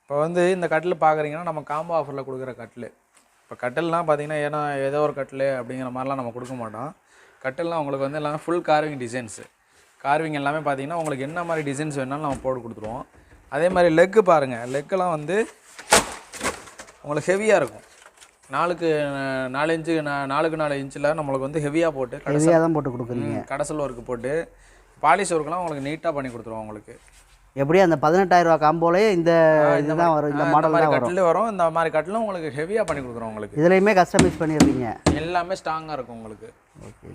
இப்போ வந்து இந்த கட்டில் பார்க்குறீங்கன்னா நம்ம காம்போ ஆஃபரில் கொடுக்குற கட்டில். இப்போ கட்டில்னால் பார்த்தீங்கன்னா ஏன்னா ஏதோ ஒரு கட்டில் அப்படிங்கிற மாதிரிலாம் நம்ம கொடுக்க மாட்டோம். கட்டில்னால் உங்களுக்கு வந்து எல்லாமே ஃபுல் கார்விங் டிசைன்ஸு. கார்விங் எல்லாமே பார்த்தீங்கன்னா உங்களுக்கு என்ன மாதிரி டிசைன்ஸ் வேணாலும் நம்ம போட்டு கொடுத்துருவோம். அதே மாதிரி லெக்கு பாருங்கள், லெக்கெல்லாம் வந்து உங்களுக்கு ஹெவியாக இருக்கும். 4க்கு 4 இன்ச்சு 4க்கு 4 இன்ச்சில் நம்மளுக்கு வந்து ஹெவியாக போட்டு ஹெவியாக தான் போட்டு கொடுக்குறீங்க. கடைசல் ஒர்க்கு போட்டு பாலிஷ் ஒர்க்கெலாம் உங்களுக்கு நீட்டாக பண்ணி கொடுத்துருவோம். உங்களுக்கு எப்படி அந்த 18,000 ரூபா காம்போலே இந்த இதுதான் வரும், இந்த மாடல் தான் கட்டில் வரும். இந்த மாதிரி கட்டிலும் உங்களுக்கு ஹெவியாக பண்ணி கொடுக்குறோம். உங்களுக்கு இதுலையுமே கஸ்டமைஸ் பண்ணிடுறீங்க, எல்லாமே ஸ்ட்ராங்காக இருக்கும் உங்களுக்கு. ஓகே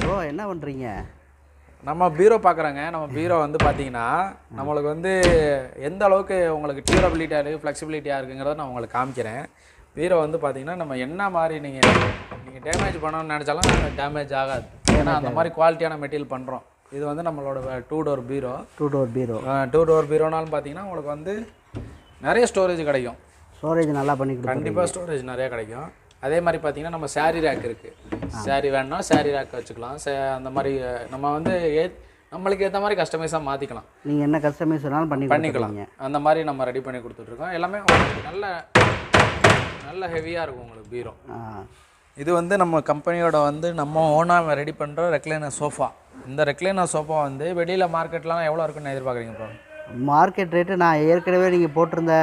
ப்ரோ, என்ன பண்ணுறீங்க? நம்ம பீரோ பார்க்குறோங்க. நம்ம பீரோ வந்து பார்த்தீங்கன்னா நம்மளுக்கு வந்து எந்த அளவுக்கு உங்களுக்கு டியூரபிலிட்டியாக இருக்குது, ஃப்ளெக்சிபிலிட்டியாக இருக்குங்கிறத நான் உங்களுக்கு காமிக்கிறேன். பீரோ வந்து பார்த்தீங்கன்னா நம்ம என்ன மாதிரி நீங்கள் டேமேஜ் பண்ணணும்னு நினச்சாலும் டேமேஜ் ஆகாது. ஏன்னா அந்த மாதிரி குவாலிட்டியான மெட்டீரியல் பண்ணுறோம். இது வந்து நம்மளோட 2 டோர் பீரோ. 2 டோர் பீரோனாலும் பார்த்தீங்கன்னா உங்களுக்கு வந்து நிறைய ஸ்டோரேஜ் கிடைக்கும். ஸ்டோரேஜ் நல்லா பண்ணி கண்டிப்பாக ஸ்டோரேஜ் நிறையா கிடைக்கும். அதே மாதிரி பார்த்தீங்கன்னா நம்ம சாரீ ரேக் இருக்குது. சாரீ வேணுன்னா சாரீ ரேக் வச்சுக்கலாம். அந்த மாதிரி நம்ம வந்து நம்மளுக்கு ஏற்ற மாதிரி கஸ்டமைஸாக மாற்றிக்கலாம். நீங்கள் என்ன கஸ்டமைஸ் வேணாலும் பண்ணிக்கலாம். அந்த மாதிரி நம்ம ரெடி பண்ணி கொடுத்துட்ருக்கோம். எல்லாமே நல்ல ஹெவியாக இருக்கும் உங்களுக்கு பீரோ. இது வந்து நம்ம கம்பெனியோட வந்து நம்ம ஓனாக ரெடி பண்ணுற ரெக்லைனர் சோஃபா. இந்த ரெக்லைனர் சோஃபா வந்து வெளியில் மார்க்கெட்லாம் எவ்வளோ இருக்குன்னு எதிர்பார்க்குறீங்க ப்ரோ? மார்க்கெட் ரேட்டு நான் ஏற்கனவே நீங்கள் போட்டிருந்த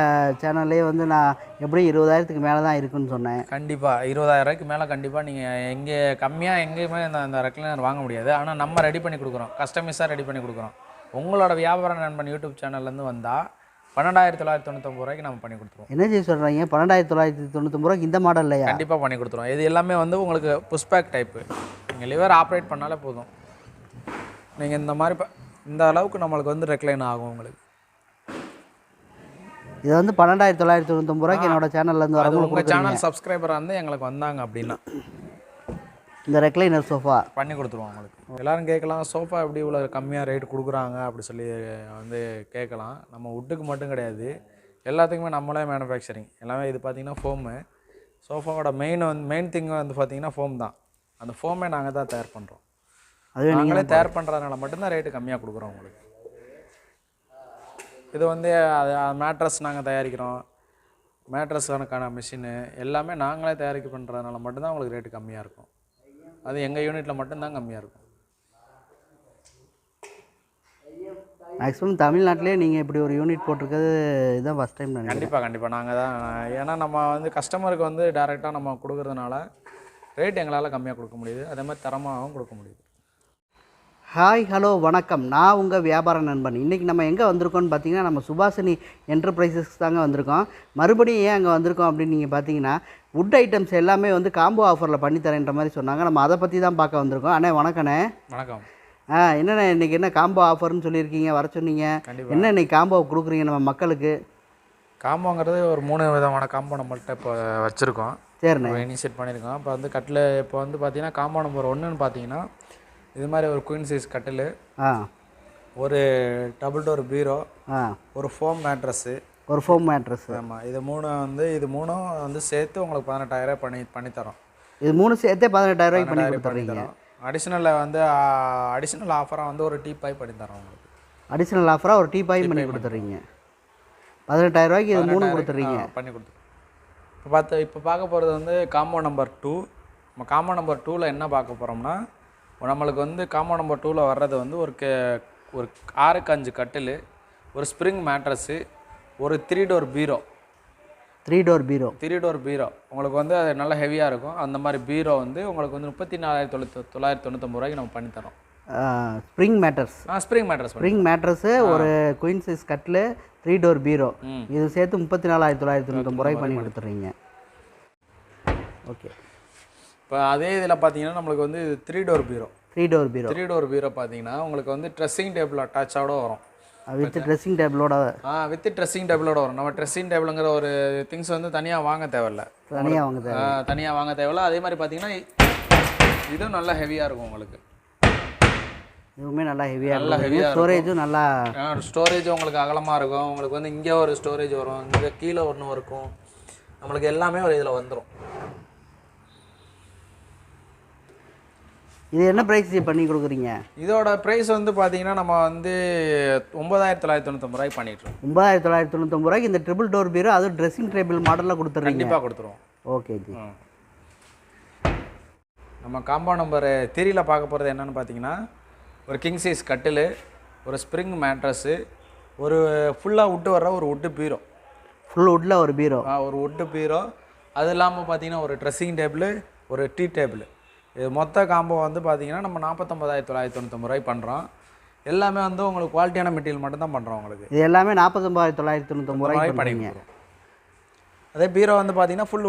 சேனல்லே வந்து நான் எப்படி 20,000க்கு மேலே தான் இருக்குன்னு சொன்னேன். கண்டிப்பாக 20,000 மேலே கண்டிப்பாக நீங்கள் எங்கே கம்மியாக எங்கேயுமே இந்த ரெக்லைனர் வாங்க முடியாது. ஆனால் நம்ம ரெடி பண்ணி கொடுக்குறோம், கஸ்டமைஸாக ரெடி பண்ணி கொடுக்குறோம். உங்களோட வியாபார நண்பன் யூடியூப் சேனல்லேருந்து வந்தால் 12,999 ரூபாய்க்கு நம்ம பண்ணி கொடுத்துருவோம். என்ன செய்ய சொல்கிறீங்க? 12,999 ரூபாய்க்கு இந்த மாடல் இல்லையா? கண்டிப்பாக பண்ணி கொடுத்துருவோம். இது எல்லாமே வந்து உங்களுக்கு புஷ்பேக் டைப்பு. நீங்கள் லிவர் ஆப்ரேட் பண்ணாலே போதும். நீங்கள் இந்த மாதிரி இந்த அளவுக்கு நம்மளுக்கு வந்து ரெக்லைன் ஆகும் உங்களுக்கு. இது வந்து 12,999 ரூபாய்க்கு என்னோட சேனல்லேருந்து வர உங்கள் சேனல் சப்ஸ்கிரைபராக இருந்து எங்களுக்கு வந்தாங்க அப்படின்னா இந்த ரெக்லைனர் சோஃபா பண்ணி கொடுத்துருவோம் உங்களுக்கு. எல்லோரும் கேட்கலாம், சோஃபா எப்படி இவ்வளோ கம்மியாக ரேட் கொடுக்குறாங்க அப்படி சொல்லி வந்து கேட்கலாம். நம்ம வுட்டுக்கு மட்டும் கிடையாது, எல்லாத்துக்குமே நம்மளே மேனுஃபேக்சரிங் எல்லாமே. இது பார்த்திங்கன்னா ஃபோமு. சோஃபாவோட மெயின் திங் வந்து பார்த்திங்கன்னா ஃபோம் தான். அந்த ஃபோமே நாங்கள் தான் தயார் பண்ணுறோம். அது நாங்களே தயார் பண்ணுறதுனால மட்டும்தான் ரேட்டு கம்மியாக கொடுக்குறோம் உங்களுக்கு. இது வந்து மேட்ரஸ் நாங்கள் தயாரிக்கிறோம். மேட்ரஸ்க்கான மிஷினு எல்லாமே நாங்களே தயாரிக்க பண்ணுறதுனால மட்டும்தான் உங்களுக்கு ரேட்டு கம்மியாக இருக்கும். அது எங்கள் யூனிட்டில் மட்டும்தான் கம்மியாக இருக்கும். மேக்ஸிமம் தமிழ்நாட்டிலே நீங்கள் இப்படி ஒரு யூனிட் போட்டிருக்கிறது இதுதான் ஃபஸ்ட் டைம். கண்டிப்பாக நாங்கள் தான். ஏன்னா நம்ம வந்து கஸ்டமருக்கு வந்து டைரெக்டாக நம்ம கொடுக்குறதுனால ரேட் எங்களால் கம்மியாக கொடுக்க முடியுது, அதே மாதிரி தரமாகவும் கொடுக்க முடியுது. ஹாய், ஹலோ, வணக்கம். நான் உங்கள் வியாபார நண்பன். இன்றைக்கி நம்ம எங்கே வந்திருக்கோம்னு பார்த்தீங்கன்னா நம்ம சுபாசினி என்டர்பிரைசஸ்க்கு தாங்க வந்திருக்கோம். மறுபடியும் ஏன் அங்கே வந்திருக்கோம் அப்படின்னு நீங்கள் பார்த்தீங்கன்னா வுட் ஐட்டம்ஸ் எல்லாமே வந்து காம்போ ஆஃபரில் பண்ணித்தரேன்ற மாதிரி சொன்னாங்க. நம்ம அதை பற்றி தான் பார்க்க வந்திருக்கோம். அண்ணே வணக்கண்ணே. வணக்கம். என்னண்ணே இன்றைக்கி என்ன காம்போ ஆஃபர்னு சொல்லியிருக்கீங்க, வர சொன்னீங்க. என்ன இன்றைக்கி காம்போ கொடுக்குறீங்க நம்ம மக்களுக்கு? காம்போங்கிறது ஒரு 3 விதமான காம்போ நம்மள்கிட்ட இப்போ வச்சுருக்கோம். சரிண்ணே, இனிஷியேட் பண்ணியிருக்கோம். இப்போ வந்து கட்டில் இப்போ வந்து பார்த்தீங்கன்னா காம்போ நம்பர் 1ன்னு பார்த்தீங்கன்னா இது மாதிரி ஒரு குயின் சைஸ் கட்டில், ஒரு டபுள் டோர் பீரோ, ஒரு ஃபோம் மேட்ரஸ்ஸு. ஆமாம், இது மூணும் வந்து சேர்த்து உங்களுக்கு 18,000 பண்ணித்தரோம். இது 3 சேர்த்தே 18,000 பண்ணி தரோம். அடிஷ்னல் ஆஃபராக வந்து ஒரு டீபாய் பண்ணித்தரோம் உங்களுக்கு. அடிஷ்னல் ஆஃபராக ஒரு டீபாய் பண்ணி கொடுத்துட்றீங்க. 18,000 இது 3 கொடுத்துட்றீங்க, பண்ணி கொடுத்துருவோம். இப்போ பார்க்க போகிறது வந்து காம்போ நம்பர் 2. நம்ம காம்போ நம்பர் 2ல் என்ன பார்க்க போகிறோம்னா, நம்மளுக்கு வந்து காம்போ நம்பர் 2ல் வர்றது வந்து ஒரு 6க்கு 5 கட்டில், ஒரு ஸ்ப்ரிங் மேட்ரஸ்ஸு, ஒரு 3 டோர் பீரோ. 3 டோர் பீரோ உங்களுக்கு வந்து அது நல்லா ஹெவியாக இருக்கும். அந்த மாதிரி பீரோ வந்து உங்களுக்கு வந்து 34,999 ரூபாய்க்கு நம்ம பண்ணித்தரோம். ஸ்ப்ரிங் மேட்ரஸ்ஸு, ஒரு குயின் சைஸ் கட்டில், 3 டோர் பீரோ, இது சேர்த்து 34,999 ரூபாய்க்கு பண்ணி கொடுத்துட்றீங்க. ஓகே. இப்போ அதே இதில் பார்த்தீங்கன்னா நம்மளுக்கு வந்து 3 டோர் பீரோ பார்த்தீங்கன்னா உங்களுக்கு வந்து ட்ரெஸ்ஸிங் டேபிள் அட்டாச்சோட வரும். வித் ட்ரெஸ்ஸிங் டேபிளோட வரும். நம்ம ட்ரெஸ்ஸிங் டேபிளுங்கிற ஒரு திங்ஸ் வந்து தனியாக வாங்க தேவையில்ல. அதே மாதிரி பார்த்தீங்கன்னா இதுவும் நல்லா ஹெவியாக இருக்கும் உங்களுக்கு. இதுவுமே நல்லா ஹெவியாக ஸ்டோரேஜும் நல்லா ஸ்டோரேஜ் உங்களுக்கு அகலமாக இருக்கும். உங்களுக்கு வந்து இங்கே ஒரு ஸ்டோரேஜ் வரும், இங்கே கீழே ஒன்று இருக்கும். நம்மளுக்கு எல்லாமே ஒரு இதில் வந்துடும். இது என்ன ப்ரைஸ் பண்ணி கொடுக்குறீங்க? இதோட ப்ரைஸ் வந்து பார்த்தீங்கன்னா நம்ம வந்து 9999 ரூபாய்க்கு பண்ணிட்டுருக்கோம். 9999 ரூபாய்க்கு இந்த ட்ரிபிள் டோர் பீரோ, அதுவும் ட்ரெஸ்ஸிங் டேபிள் மாடலில் கொடுத்துட்றீங்க? கண்டிப்பாக கொடுத்துருவோம். Okay G. நம்ம காம்போ நம்பர் 3ல பார்க்க போகிறது என்னென்னு பார்த்தீங்கன்னா, ஒரு கிங் சைஸ் கட்டில், ஒரு ஸ்ப்ரிங் மேட்ரஸ்ஸு, ஒரு ஃபுல்லாக வுட்டு வர்ற ஒரு வுட்டு பீரோ. ஃபுல் வுட்டில் ஒரு பீரோ. ஒரு வுட்டு பீரோ. அது இல்லாமல் பார்த்தீங்கன்னா ஒரு ட்ரெஸ்ஸிங் டேபிள், ஒரு டீ டேபிள். இது மொத்த காம்போ வந்து பார்த்தீங்கன்னா நம்ம 49,999 ரூபாய்க்கு பண்ணுறோம். எல்லாமே வந்து உங்களுக்கு குவாலிட்டியான மெட்டீரியல் மட்டும் தான் பண்ணுறோம் உங்களுக்கு. இது எல்லாமே 49,999 ரூபாய்க்கு பண்ணிங்க. அதே பீரோ வந்து பார்த்தீங்கன்னா ஃபுல்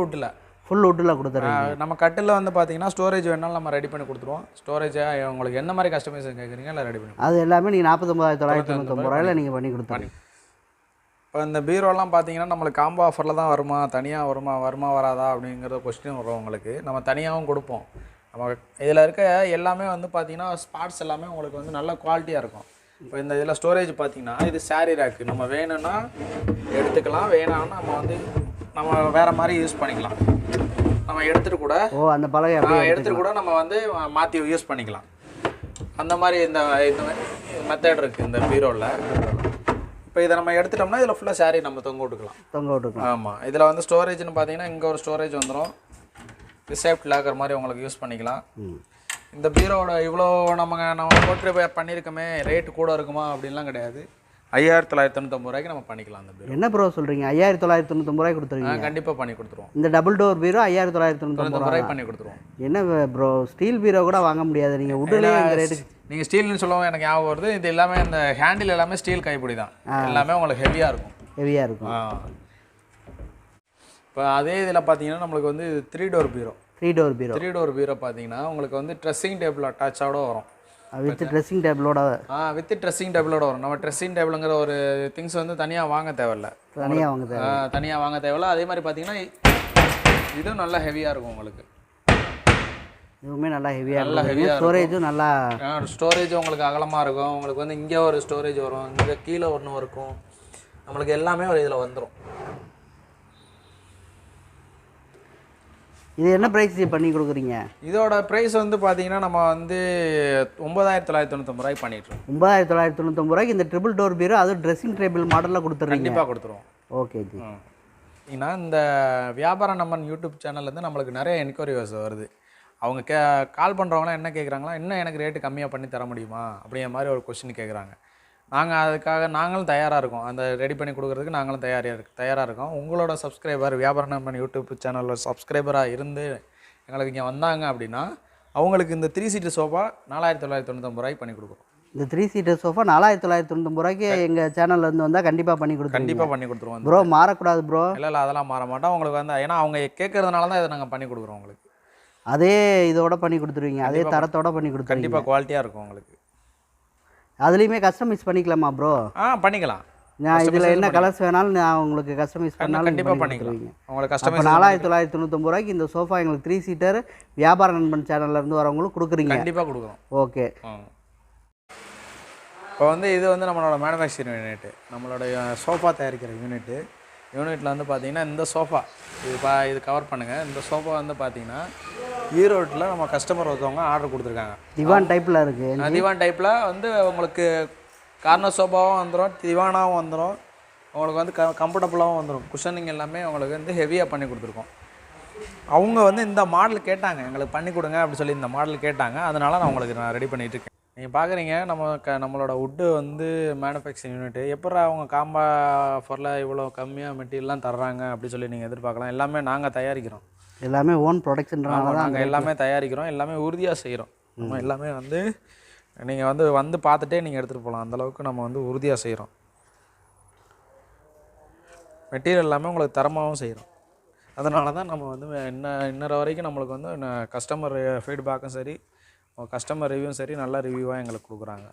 வுட்டில் கொடுத்துருங்க. நம்ம கட்டில் வந்து பார்த்தீங்கன்னா ஸ்டோரேஜ் வேணாலும் நம்ம ரெடி பண்ணி கொடுத்துருவோம். ஸ்டோரேஜ் உங்களுக்கு என்ன மாதிரி கஸ்டமைசேஷன் கேட்குறீங்க எல்லாம் ரெடி பண்ணி அது எல்லாமே நீங்கள் 49,999 ரூபாயில் நீங்கள் பண்ணி கொடுத்துருங்க. இப்போ இந்த பீரோலாம் பார்த்தீங்கன்னா நம்மளுக்கு காம்போ ஆஃபரில் தான் வருமா, தனியாக வருமா வராதா அப்படிங்கிற கொஸ்டின் வரும் உங்களுக்கு. நம்ம தனியாகவும் கொடுப்போம். நம்ம இதில் இருக்க எல்லாமே வந்து பார்த்தீங்கன்னா ஸ்பாட்ஸ் எல்லாமே உங்களுக்கு வந்து நல்ல குவாலிட்டியாக இருக்கும். இப்போ இந்த இதில் ஸ்டோரேஜ் பார்த்தீங்கன்னா இது சாரீ ரேக்கு. நம்ம வேணும்னா எடுத்துக்கலாம், வேணாம்னா நம்ம வேறு மாதிரி யூஸ் பண்ணிக்கலாம். நம்ம எடுத்துகிட்டு கூட அந்த பலகை எடுத்துகிட்டு கூட நம்ம வந்து மாற்றி யூஸ் பண்ணிக்கலாம். அந்த மாதிரி இந்த மெத்தட் இருக்குது இந்த பீரோவில். இப்போ இதை நம்ம எடுத்துட்டோம்னா இதில் ஃபுல்லாக சாரீ நம்ம தொங்க விட்டுக்கலாம். ஆமாம். இதில் வந்து ஸ்டோரேஜ்னு பார்த்தீங்கன்னா இங்கே ஒரு ஸ்டோரேஜ் வந்துடும். ரிசேப்ட் லாக்கர் மாதிரி உங்களுக்கு யூஸ் பண்ணிக்கலாம். இந்த பீரோவோட இவ்வளோ நம்ம போட்டு பண்ணியிருக்கோமே, ரேட்டு கூட இருக்குமா அப்படின்லாம் கிடையாது. 5,999 ரூபாய்க்கு நம்ம பண்ணிக்கலாம். அந்த பீரோ என்ன ப்ரோ சொல்கிறீங்க? 5,999 ரூபாய்க்கு கொடுத்துருவீங்க? கண்டிப்பாக பண்ணி கொடுத்துருவோம். இந்த டபுள் டோர் பீரோ 5,999 ரூபாய்க்கு பண்ணி கொடுத்துருவோம். என்ன ப்ரோ, ஸ்டீல் பீரோ கூட வாங்க முடியாது நீங்கள் உடனே இந்த ரேட்டு? நீங்கள் ஸ்டீல்னு சொல்லவும் எனக்கு ஞாபகம் வருது. இது எல்லாமே இந்த ஹேண்டில் எல்லாமே ஸ்டீல் கைப்பிடி தான். எல்லாமே உங்களுக்கு ஹெவியாக இருக்கும். இப்போ அதே இதில் பார்த்தீங்கன்னா நம்மளுக்கு வந்து 3 டோர் பீரோ பார்த்தீங்கன்னா உங்களுக்கு வந்து ட்ரெஸ்ஸிங் டேபிள் அட்டாச்சோட வரும். வித் ட்ரெஸ்ஸிங் டேபிளோட வரும். நம்ம ட்ரெஸ்ஸிங் டேபிளுங்கிற ஒரு திங்ஸ் வந்து தனியாக வாங்க தேவையில்ல. தனியாக வாங்க தேவையில்ல. அதே மாதிரி பார்த்தீங்கன்னா இதுவும் நல்லா ஹெவியாக இருக்கும் உங்களுக்கு. இதுவுமே நல்லா ஹெவியாக ஸ்டோரேஜும் நல்லா ஸ்டோரேஜ் உங்களுக்கு அகலமாக இருக்கும். உங்களுக்கு வந்து இங்கே ஒரு ஸ்டோரேஜ் வரும், இங்கே கீழே ஒன்று இருக்கும். நம்மளுக்கு எல்லாமே ஒரு இதில் வந்துடும். இது என்ன ப்ரைஸ் பண்ணி கொடுக்குறீங்க? இதோட ப்ரைஸ் வந்து பார்த்தீங்கன்னா நம்ம வந்து 9,999 ரூபாய்க்கு பண்ணிட்டுருக்கோம். 9,999 ரூபாய்க்கு இந்த ட்ரிபிள் டோர் பீரோ, அதுவும் ட்ரெஸ்ஸிங் டேபிள் மாடலில் கொடுத்துருங்க? கண்டிப்பாக கொடுத்துருவோம். Okay G. ஏன்னா இந்த வியாபார நம்மன் யூடியூப் சேனல்லேருந்து நம்மளுக்கு நிறைய என்கொயரிஸ் வருது. அவங்க கால் பண்ணுறவங்களாம் என்ன கேட்குறாங்களா, இன்னும் எனக்கு ரேட்டு கம்மியாக பண்ணி தர முடியுமா அப்படிங்கிற மாதிரி ஒரு கொஸ்டின் கேட்குறாங்க. அதுக்காக நாங்களும் தயாராக இருக்கோம். அந்த ரெடி பண்ணி கொடுக்குறதுக்கு நாங்களும் தயாராக இருக்கோம். உங்களோட சப்ஸ்கிரைபர் வியாபார நம்மன் யூடியூப் சேனலில் சப்ஸ்கிரைபராக இருந்து எங்களுக்கு இங்கே வந்தாங்க அப்படின்னா அவங்களுக்கு இந்த 3 சீட்டு சோஃபா 4,999 ரூபாய்க்கு பண்ணி கொடுக்குறோம். இந்த 3 சீட்டர் சோஃபா 4,999 ரூபாய்க்கு எங்கள் சேனல்லேருந்து வந்தால் கண்டிப்பாக பண்ணி கொடுத்துருவோம். ப்ரோ மாறக்கூடாது ப்ரோ. இல்லை அதெல்லாம் மாற மாட்டோம். உங்களுக்கு வந்து ஏன்னா அவங்க கேட்கறதுனால தான் இதை நாங்கள் பண்ணி கொடுக்குறோம். உங்களுக்கு அதே இதோட பண்ணி கொடுத்துருவீங்க, அதே தரத்தோட பண்ணி கொடுத்துருவீங்க. கண்டிப்பாக குவாலிட்டியாக இருக்கும் உங்களுக்கு. அதுலேயுமே கஸ்டமைஸ் பண்ணிக்கலாமா ப்ரோ? பண்ணிக்கலாம். நான் இதில் என்ன கலர்ஸ் வேணாலும் நான் உங்களுக்கு கஸ்டமைஸ் பண்ணாலும் கண்டிப்பாக பண்ணிக்கலாம். உங்களுக்கு கஸ்டமைஸ் 4,999 ரூபாய்க்கு இந்த சோஃபா எங்களுக்கு 3 சீட்டர் வியாபார நண்பன் சேனல்லேருந்து வரவங்களுக்கு கொடுக்குறீங்க? கண்டிப்பாக கொடுக்குறோம். ஓகே. இப்போ வந்து இது வந்து நம்மளோட மேனுஃபேக்சரிங் யூனிட்டு, நம்மளுடைய சோஃபா தயாரிக்கிற யூனிட்டில் வந்து பார்த்தீங்கன்னா இந்த சோஃபா இது கவர் பண்ணுங்கள். இந்த சோஃபா வந்து பார்த்தீங்கன்னா ஈரோட்டில் நம்ம கஸ்டமர் ஒருத்தவங்க ஆர்டர் கொடுத்துருக்காங்க. திவான் டைப்பில் இருக்குது. திவான் டைப்பில் வந்து உங்களுக்கு கார்னர் சோஃபாவும் வந்துடும், திவானாகவும் வந்துடும், உங்களுக்கு வந்து கம்ஃபர்டபுளாகவும் வந்துடும். குஷனிங் எல்லாமே உங்களுக்கு வந்து ஹெவியாக பண்ணி கொடுத்துருக்கோம். அவங்க வந்து இந்த மாடல் கேட்டாங்க, எங்களுக்கு பண்ணி கொடுங்க அப்படி சொல்லி இந்த மாடல் கேட்டாங்க. அதனால் நான் ரெடி பண்ணிகிட்டு இருக்கேன். நீங்கள் பார்க்குறீங்க நம்மளோட வுட்டு வந்து மேனுஃபேக்சரிங் யூனிட்டு எப்போ அவங்க காம்பா ஆஃபரில் இவ்வளோ கம்மியாக மெட்டீரியல்லாம் தர்றாங்க அப்படி சொல்லி நீங்கள் எதிர்பார்க்கலாம். எல்லாமே நாங்கள் தயாரிக்கிறோம். எல்லாமே ஓன் ப்ரொடக்ஷன்றனால தான் நாங்கள் எல்லாமே தயாரிக்கிறோம். எல்லாமே உறுதியாக செய்கிறோம். நம்ம எல்லாமே வந்து நீங்கள் வந்து பார்த்துட்டே நீங்கள் எடுத்துகிட்டு போகலாம். அந்தளவுக்கு நம்ம வந்து உறுதியாக செய்கிறோம். மெட்டீரியல் எல்லாமே உங்களுக்கு தரமாகவும் செய்கிறோம். அதனால தான் நம்ம வந்து இன்னொரு வரைக்கும் நம்மளுக்கு வந்து கஸ்டமர் ஃபீட்பேக்கும் சரி, கஸ்டமர் ரிவ்யூவும் சரி நல்ல ரிவ்யூவாக எங்களுக்கு கொடுக்குறாங்க.